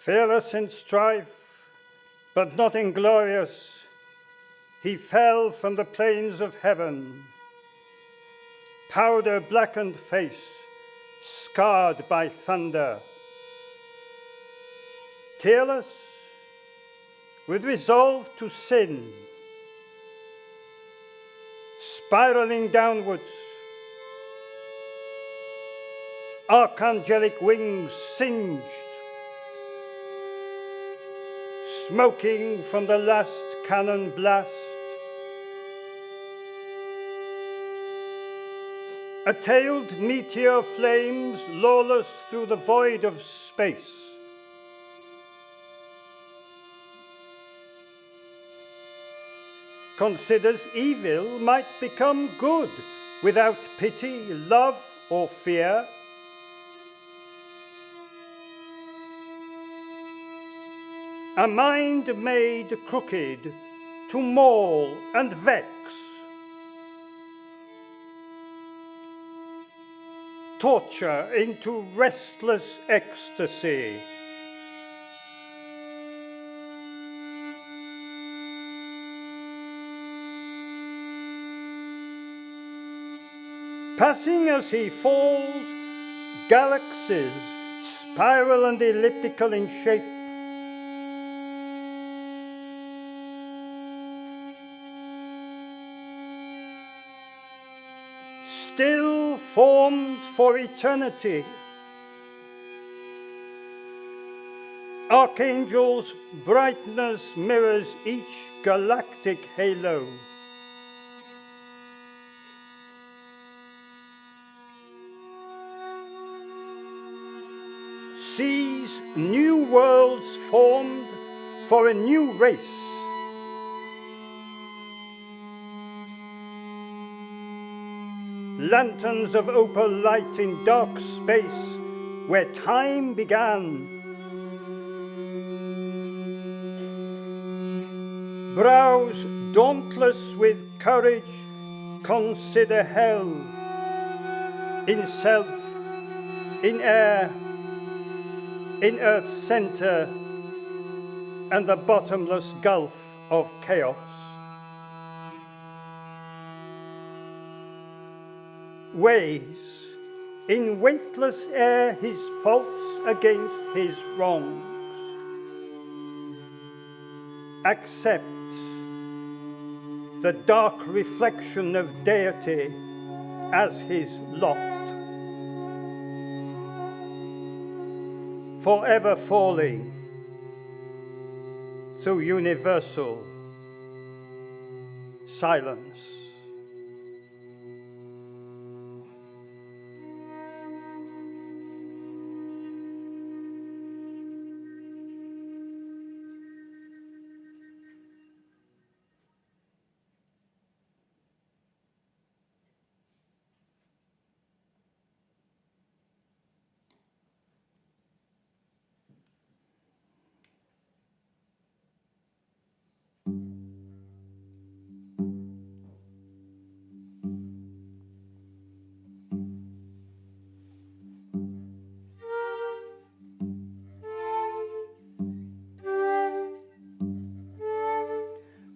Fearless in strife, but not inglorious, he fell from the plains of heaven, powder-blackened face, scarred by thunder. Tearless, with resolve to sin, spiraling downwards, archangelic wings singed, smoking from the last cannon blast. A tailed meteor flames lawless through the void of space. Considers evil might become good without pity, love, or fear. A mind made crooked to maul and vex, torture into restless ecstasy. Passing as he falls, galaxies, spiral and elliptical in shape, still formed for eternity. Archangel's brightness mirrors each galactic halo. Sees new worlds formed for a new race. Lanterns of opal light in dark space where time began. Brows dauntless with courage consider hell in self, in air, in Earth's center, and the bottomless gulf of chaos. Weighs in weightless air his faults against his wrongs, accepts the dark reflection of deity as his lot, forever falling through universal silence.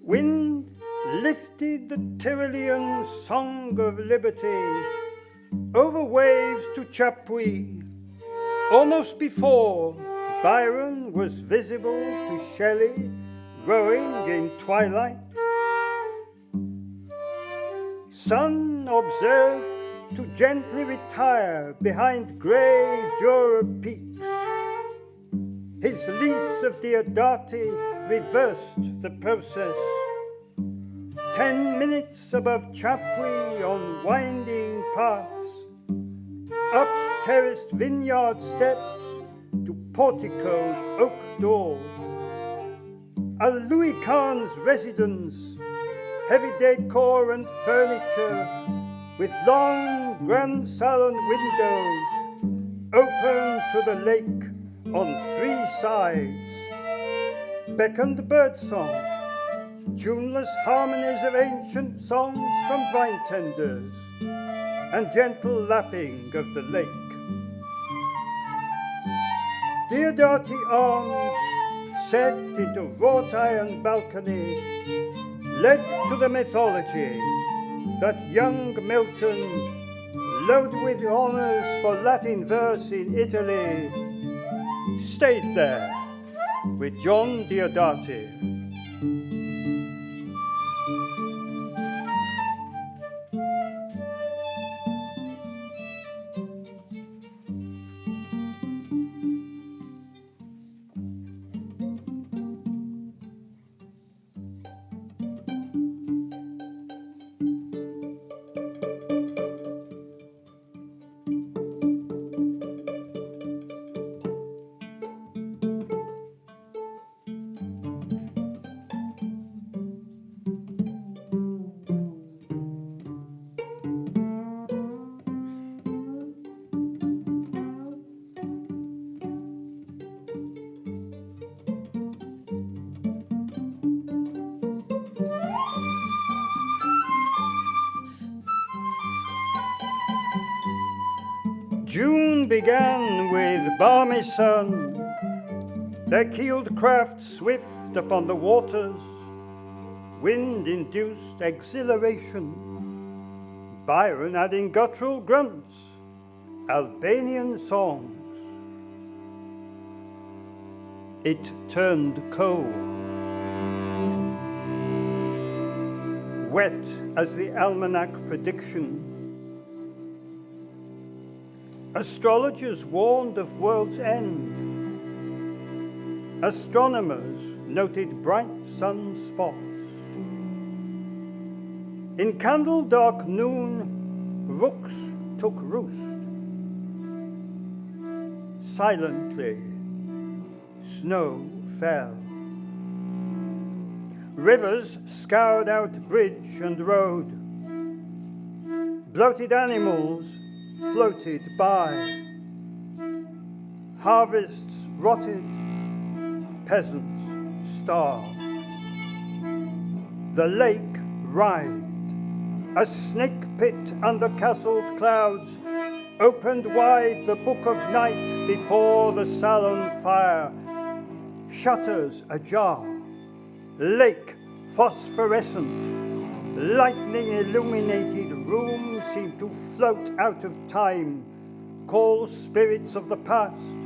Wind lifted the Tyrolean song of liberty over waves to Chapuis, almost before Byron was visible to Shelley rowing in twilight. Sun observed to gently retire behind grey Jura peaks. His lease of Diodati reversed the process. 10 minutes above Chapuis on winding paths, up terraced vineyard steps to porticoed oak door. A Louis Khan's residence, heavy decor and furniture, with long grand salon windows open to the lake on 3 sides. Beckoned birdsong, tuneless harmonies of ancient songs from vine tenders, and gentle lapping of the lake. Diodati arms set into wrought iron balcony led to the mythology that young Milton, loaded with honours for Latin verse in Italy, stayed there with John Diodati. June began with balmy sun, their keeled craft swift upon the waters, wind-induced exhilaration, Byron adding guttural grunts, Albanian songs. It turned cold, wet as the almanac prediction. Astrologers warned of world's end. Astronomers noted bright sunspots. In candle-dark noon, rooks took roost. Silently, snow fell. Rivers scoured out bridge and road. Bloated animals floated by. Harvests rotted, peasants starved. The lake writhed, a snake pit under castled clouds, opened wide the book of night before the sullen fire. Shutters ajar, lake phosphorescent, lightning-illuminated rooms seem to float out of time, call spirits of the past,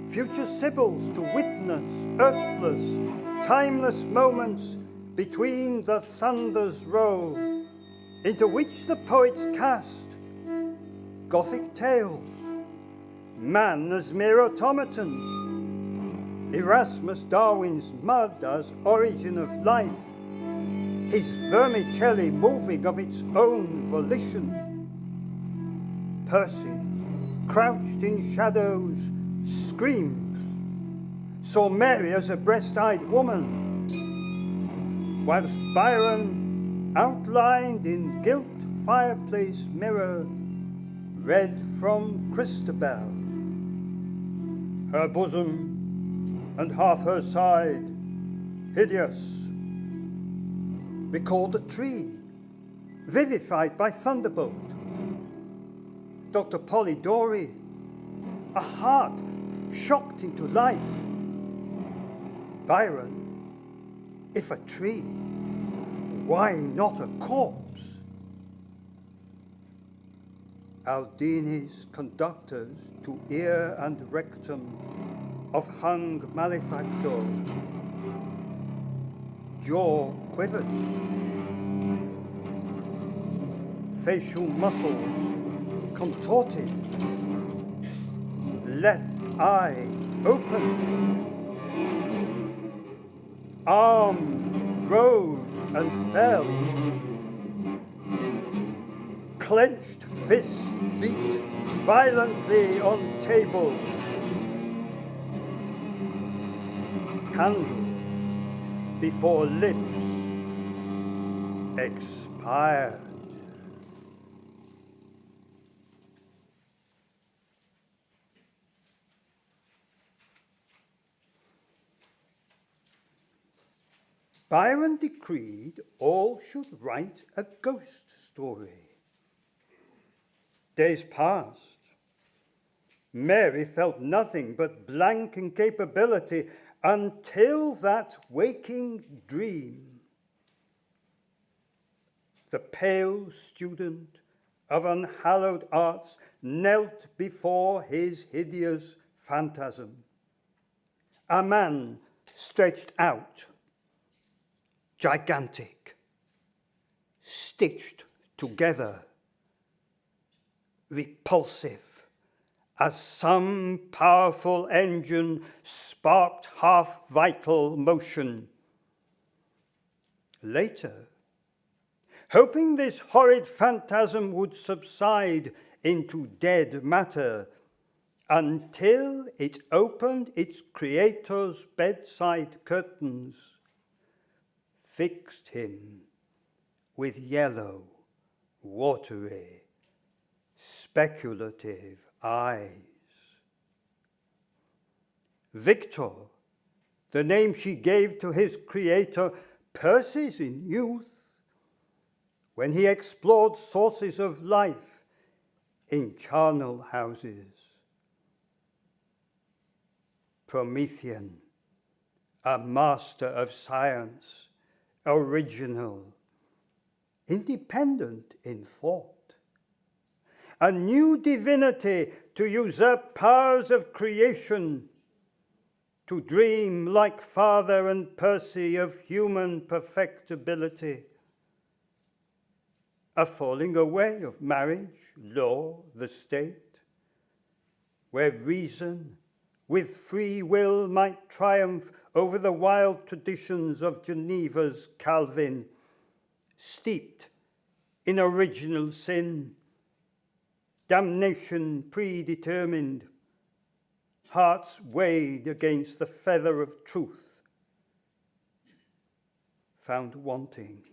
future sibyls to witness earthless, timeless moments between the thunder's roll, into which the poets cast Gothic tales, man as mere automaton, Erasmus Darwin's mud as origin of life, his vermicelli moving of its own volition. Percy, crouched in shadows, screamed, saw Mary as a breast-eyed woman, whilst Byron, outlined in gilt fireplace mirror, read from Christabel. Her bosom and half her side, hideous, recalled a tree, vivified by thunderbolt. Dr. Polidori, a heart shocked into life. Byron, if a tree, why not a corpse? Aldini's conductors to ear and rectum of hung malefactor, jaw quivered, facial muscles contorted, left eye open, arms rose and fell, clenched fists beat violently on table, candle before lips expired. Byron decreed all should write a ghost story. Days passed. Mary felt nothing but blank incapability until that waking dream. The pale student of unhallowed arts knelt before his hideous phantasm. A man stretched out, gigantic, stitched together, repulsive, as some powerful engine sparked half-vital motion. Later, hoping this horrid phantasm would subside into dead matter until it opened its creator's bedside curtains, fixed him with yellow, watery, speculative eyes. Victor, the name she gave to his creator, Perseus in youth, when he explored sources of life in charnel houses. Promethean, a master of science, original, independent in thought. A new divinity to usurp powers of creation, to dream like Father and Percy of human perfectibility. A falling away of marriage, law, the state, where reason with free will might triumph over the wild traditions of Geneva's Calvin, steeped in original sin, damnation predetermined, hearts weighed against the feather of truth, found wanting.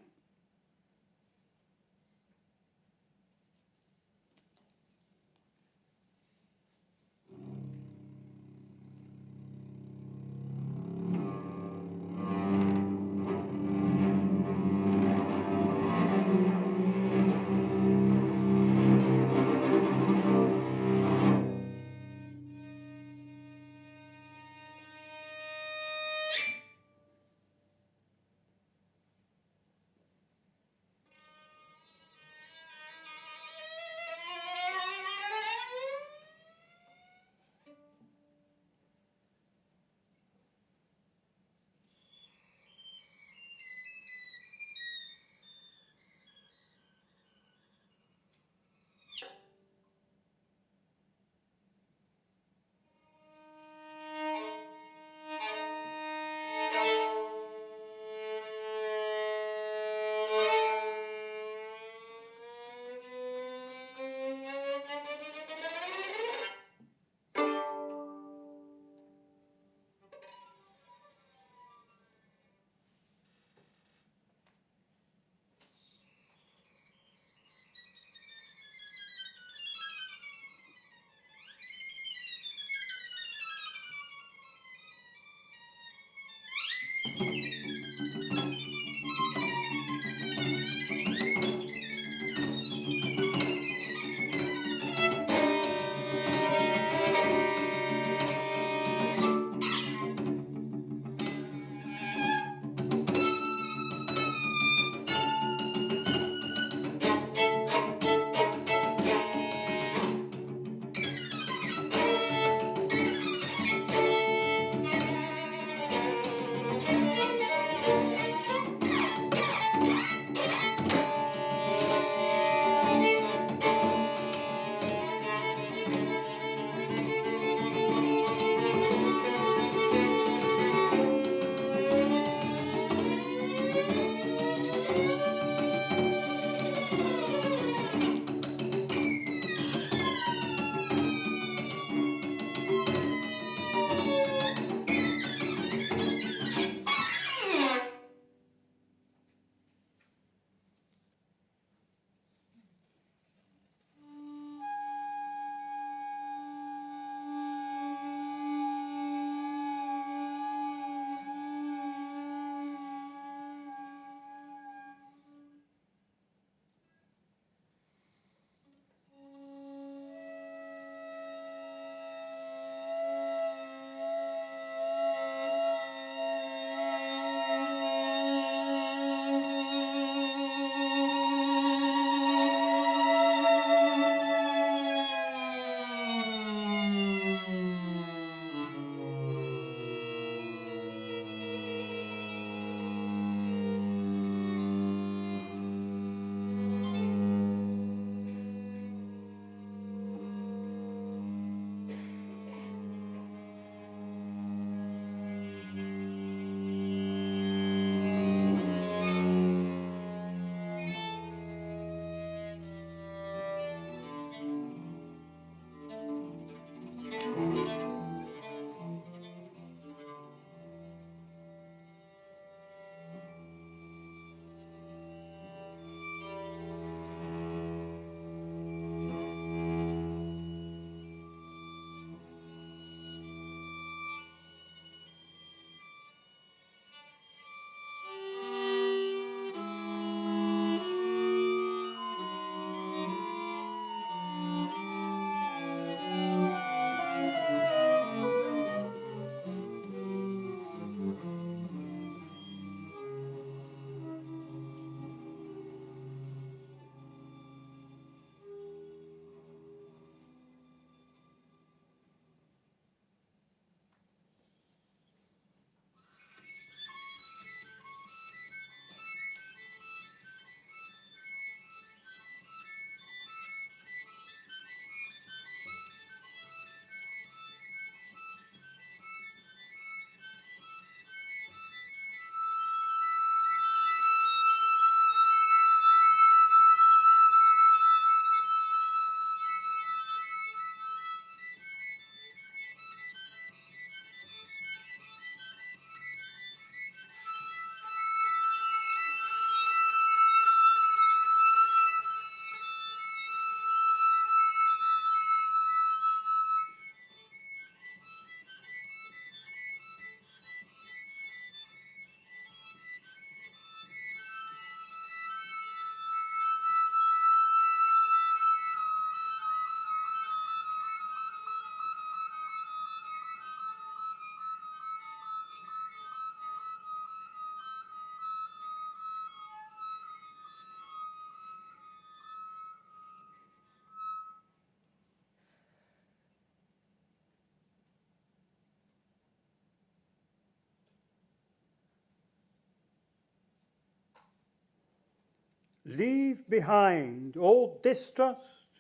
Leave behind all distrust,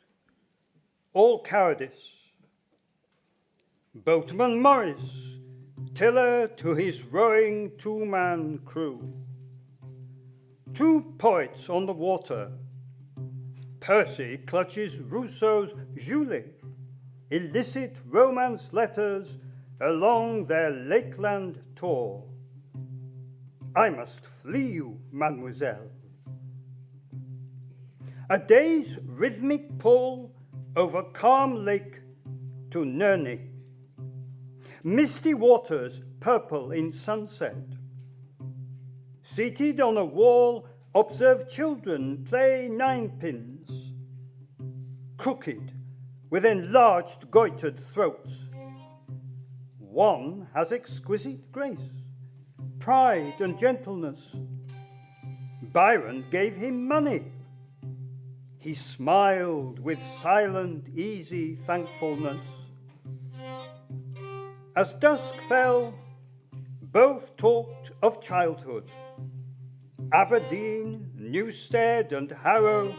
all cowardice. Boatman Morris, tiller to his rowing two-man crew. Two poets on the water. Percy clutches Rousseau's Julie, illicit romance letters along their lakeland tour. I must flee you, mademoiselle. A day's rhythmic pull over calm lake to Nerney. Misty waters purple in sunset. Seated on a wall, observe children play ninepins. Crooked, with enlarged goitered throats. One has exquisite grace, pride and gentleness. Byron gave him money. He smiled with silent, easy thankfulness. As dusk fell, both talked of childhood. Aberdeen, Newstead and Harrow,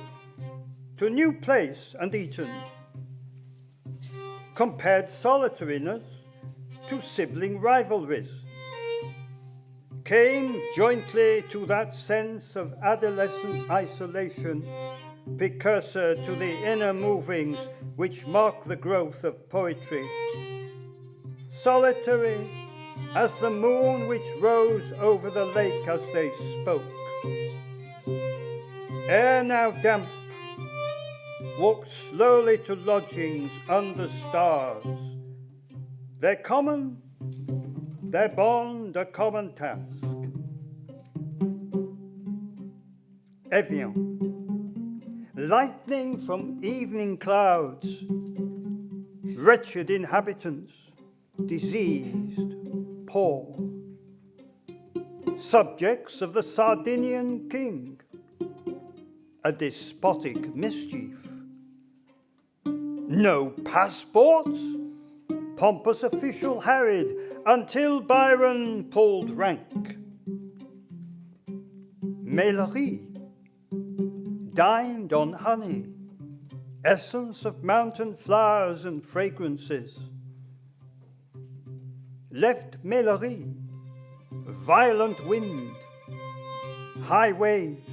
to New Place and Eton. Compared solitariness to sibling rivalries. Came jointly to that sense of adolescent isolation, precursor to the inner movings which mark the growth of poetry. Solitary as the moon which rose over the lake as they spoke. Air now damp, walked slowly to lodgings under stars. Their common, their bond a common task. Evian. Lightning from evening clouds, wretched inhabitants, diseased, poor, subjects of the Sardinian king, a despotic mischief. No passports, pompous official harried until Byron pulled rank. Mailerie, dined on honey, essence of mountain flowers and fragrances. Left Mailerie, violent wind, high waves,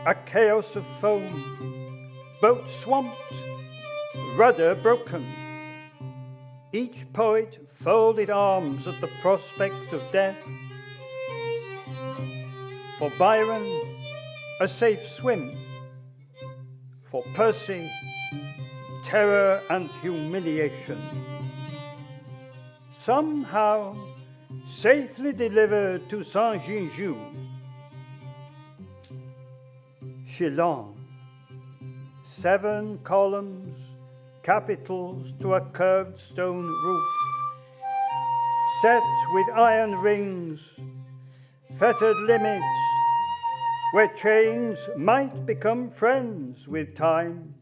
a chaos of foam, boat swamped, rudder broken. Each poet folded arms at the prospect of death. For Byron, a safe swim. For Percy, terror and humiliation. Somehow, safely delivered to Saint-Gingoux. Chillon, 7 columns, capitals to a curved stone roof, set with iron rings, fettered limits, where chains might become friends with time,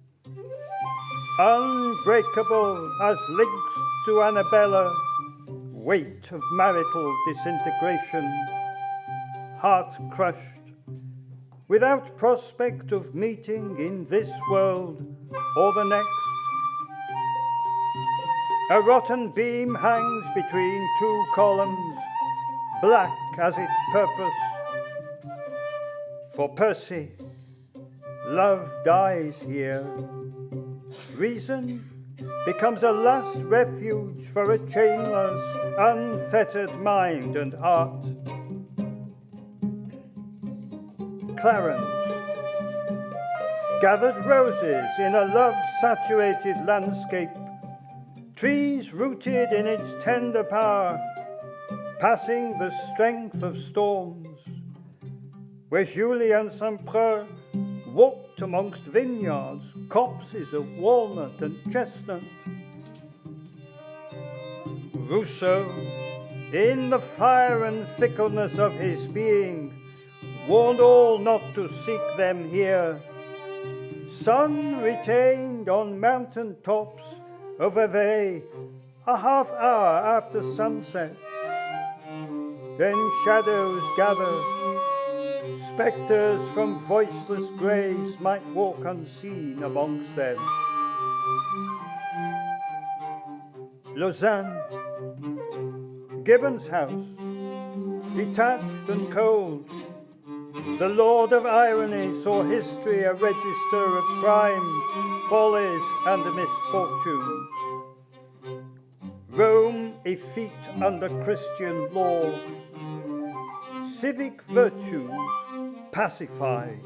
unbreakable as links to Annabella, weight of marital disintegration, heart crushed, without prospect of meeting in this world or the next. A rotten beam hangs between 2 columns, black as its purpose. For Percy, love dies here. Reason becomes a last refuge for a chainless, unfettered mind and heart. Clarence, gathered roses in a love-saturated landscape, trees rooted in its tender power, passing the strength of storms, where Julien Saint-Preux walked amongst vineyards, copses of walnut and chestnut. Rousseau, in the fire and fickleness of his being, warned all not to seek them here. Sun retained on mountain tops of Vevey a half hour after sunset. Then shadows gather, Spectres from voiceless graves might walk unseen amongst them. Lausanne, Gibbon's house, detached and cold. The Lord of Irony saw history a register of crimes, follies, and misfortunes. Rome effete under Christian law, civic virtues pacified.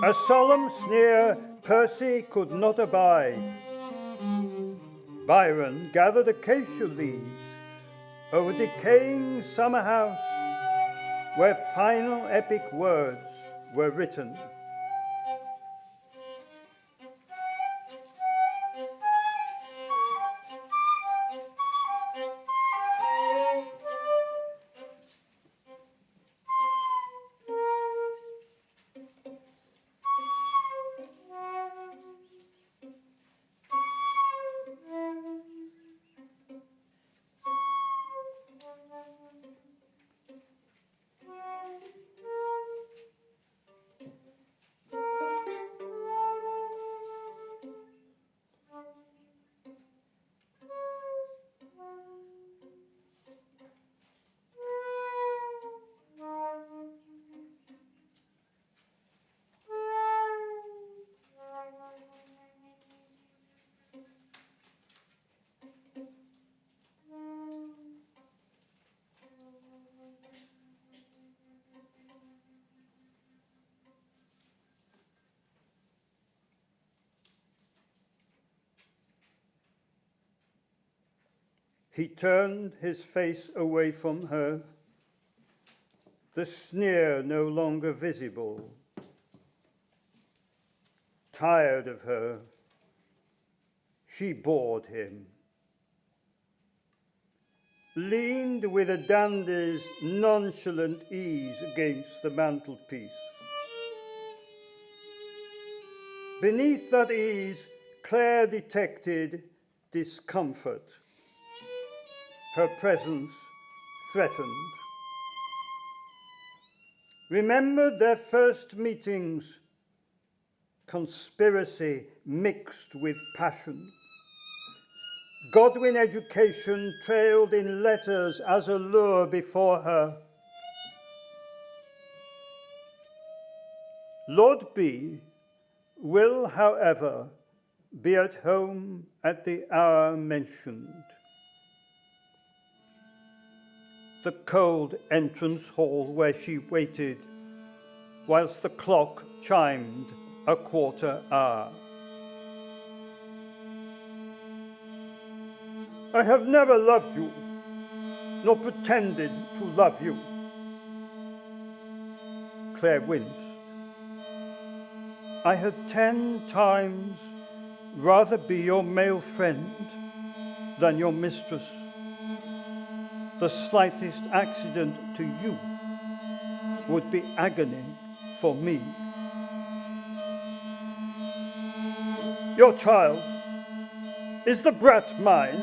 A solemn sneer Percy could not abide. Byron gathered acacia leaves over decaying summer house where final epic words were written. He turned his face away from her, the sneer no longer visible. Tired of her, she bored him. Leaned with a dandy's nonchalant ease against the mantelpiece. Beneath that ease, Claire detected discomfort. Her presence threatened. Remembered their first meetings, conspiracy mixed with passion. Godwin education trailed in letters as a lure before her. Lord B will, however, be at home at the hour mentioned. The cold entrance hall where she waited, whilst the clock chimed a quarter hour. I have never loved you, nor pretended to love you. Claire winced. I had 10 times rather be your male friend than your mistress. The slightest accident to you would be agony for me. Your child, is the brat mine?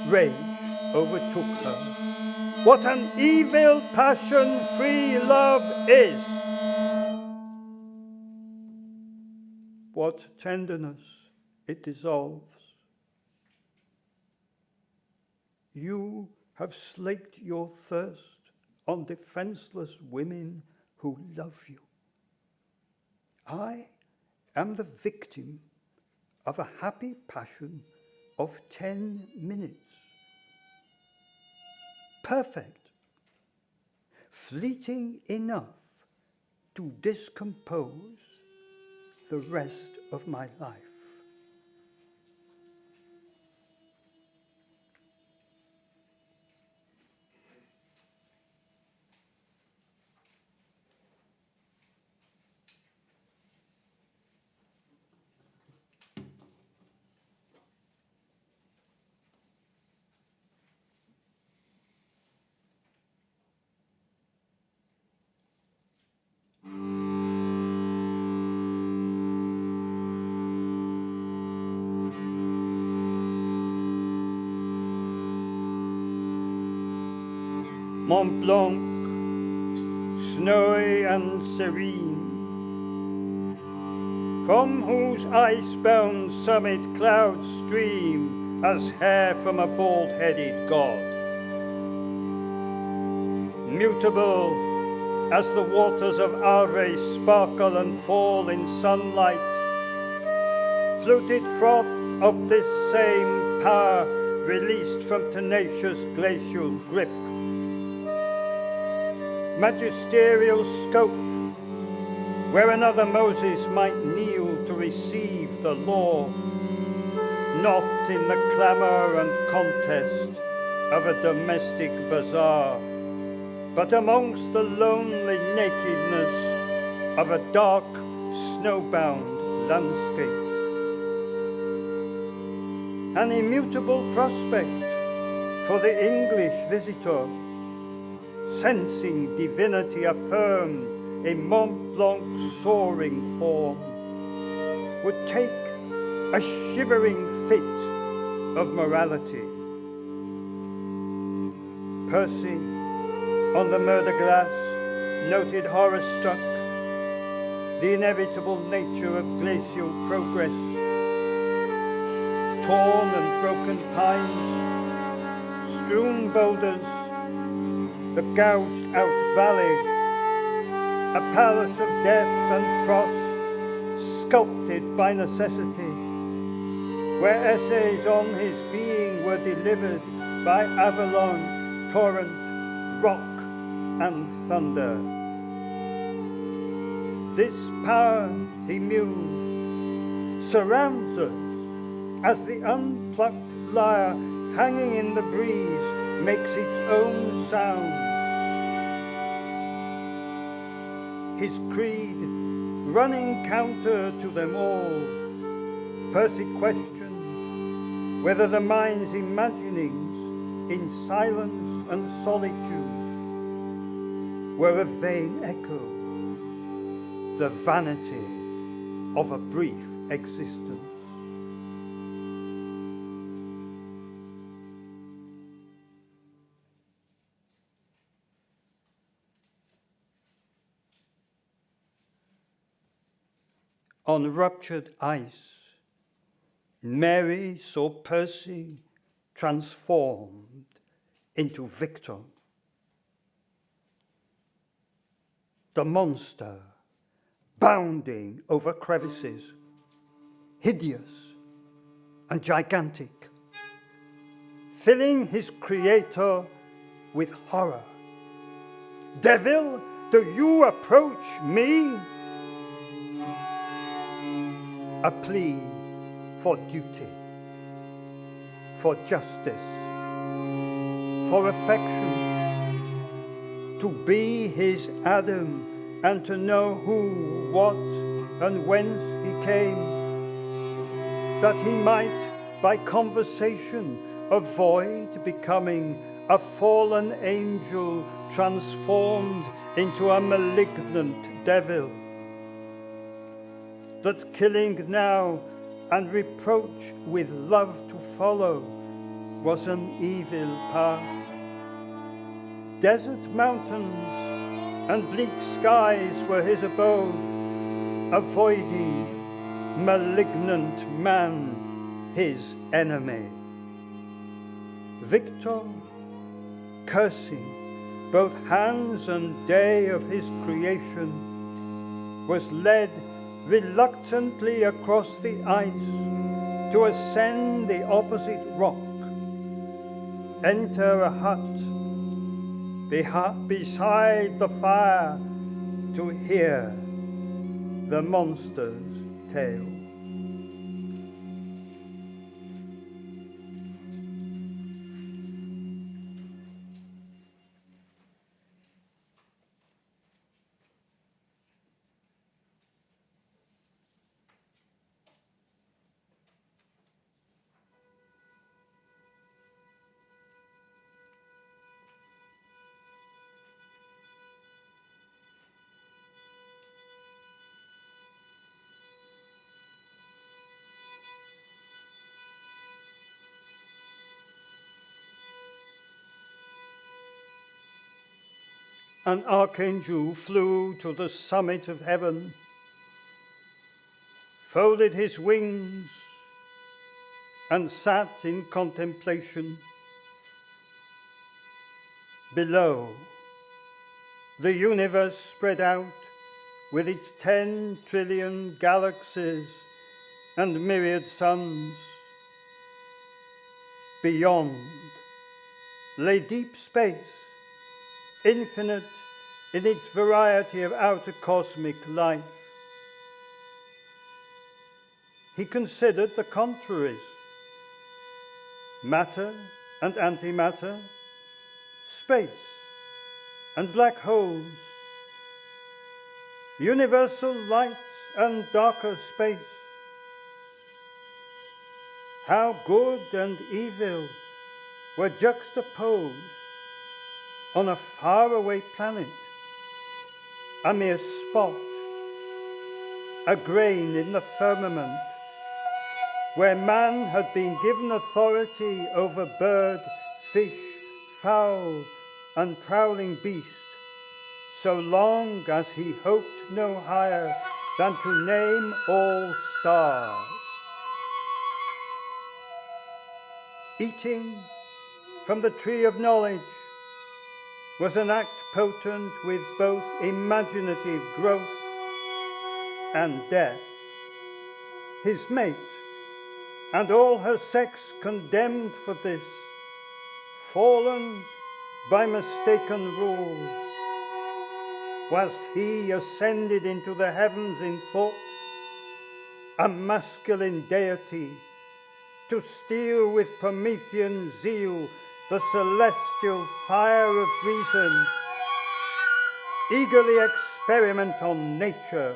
Rage overtook her. What an evil passion free love is! What tenderness it dissolves. You have slaked your thirst on defenseless women who love you. I am the victim of a happy passion of 10 minutes. Perfect, fleeting enough to discompose the rest of my life. Mont Blanc, snowy and serene, from whose ice-bound summit clouds stream as hair from a bald-headed god. Mutable as the waters of Arve sparkle and fall in sunlight, fluted froth of this same power released from tenacious glacial grip. Magisterial scope, where another Moses might kneel to receive the law, not in the clamor and contest of a domestic bazaar, but amongst the lonely nakedness of a dark, snowbound landscape. An immutable prospect for the English visitor, sensing divinity affirmed in Mont Blanc's soaring form, would take a shivering fit of morality. Percy, on the murder glass, noted horror-struck the inevitable nature of glacial progress. Torn and broken pines, strewn boulders, the gouged-out valley, a palace of death and frost, sculpted by necessity, where essays on his being were delivered by avalanche, torrent, rock, and thunder. This power, he mused, surrounds us as the unplucked lyre hanging in the breeze makes its own sound. His creed, running counter to them all, Percy questioned whether the mind's imaginings in silence and solitude were a vain echo, the vanity of a brief existence. On ruptured ice, Mary saw Percy transformed into Victor. The monster bounding over crevices, hideous and gigantic, filling his creator with horror. Devil, do you approach me? A plea for duty, for justice, for affection, to be his Adam and to know who, what, and whence he came, that he might, by conversation, avoid becoming a fallen angel transformed into a malignant devil, that killing now and reproach with love to follow was an evil path. Desert mountains and bleak skies were his abode, avoiding malignant man, his enemy. Victor, cursing both hands and day of his creation, was led reluctantly across the ice to ascend the opposite rock, enter a hut beside the fire to hear the monster's tale. An archangel flew to the summit of heaven, folded his wings, and sat in contemplation. Below, the universe spread out with its 10 trillion galaxies and myriad suns. Beyond lay deep space, infinite in its variety of outer cosmic life. He considered the contraries: matter and antimatter, space and black holes, universal light and darker space. How good and evil were juxtaposed on a faraway planet, a mere spot, a grain in the firmament, where man had been given authority over bird, fish, fowl, and prowling beast, so long as he hoped no higher than to name all stars. Eating from the tree of knowledge was an act potent with both imaginative growth and death. His mate and all her sex condemned for this, fallen by mistaken rules, whilst he ascended into the heavens in thought, a masculine deity, to steal with Promethean zeal the celestial fire of reason, eagerly experiment on nature,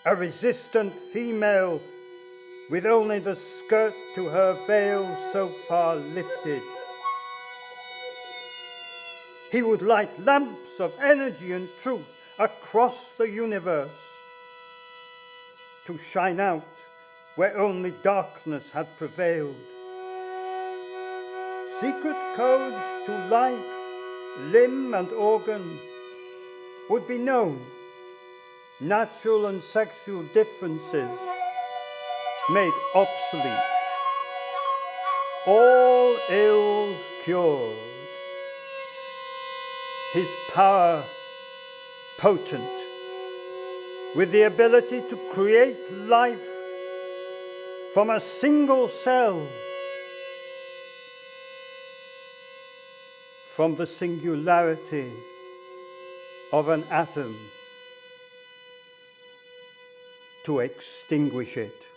a resistant female with only the skirt to her veil so far lifted. He would light lamps of energy and truth across the universe to shine out where only darkness had prevailed. Secret codes to life, limb and organ would be known, natural and sexual differences made obsolete, all ills cured, his power potent, with the ability to create life from a single cell, from the singularity of an atom, to extinguish it.